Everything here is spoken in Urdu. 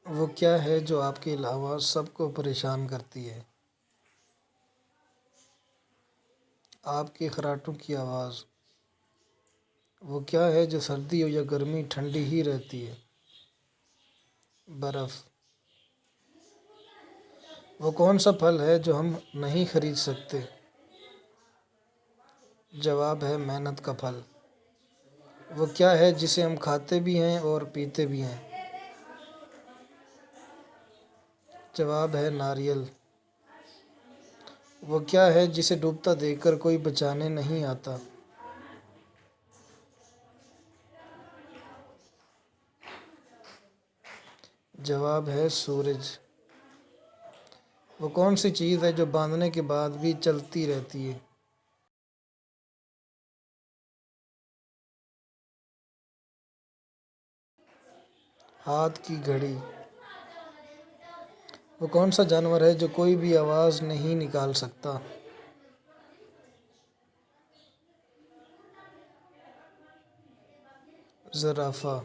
وہ کیا ہے جو آپ کے علاوہ سب کو پریشان کرتی ہے؟ آپ کے خراٹوں کی آواز۔ وہ کیا ہے جو سردی ہو یا گرمی ٹھنڈی ہی رہتی ہے؟ برف۔ وہ کون سا پھل ہے جو ہم نہیں خرید سکتے؟ جواب ہے محنت کا پھل۔ وہ کیا ہے جسے ہم کھاتے بھی ہیں اور پیتے بھی ہیں؟ جواب ہے ناریل۔ وہ کیا ہے جسے ڈوبتا دیکھ کر کوئی بچانے نہیں آتا؟ جواب ہے سورج۔ وہ کون سی چیز ہے جو باندھنے کے بعد بھی چلتی رہتی ہے؟ ہاتھ کی گھڑی۔ وہ کون سا جانور ہے جو کوئی بھی آواز نہیں نکال سکتا؟ زرافہ۔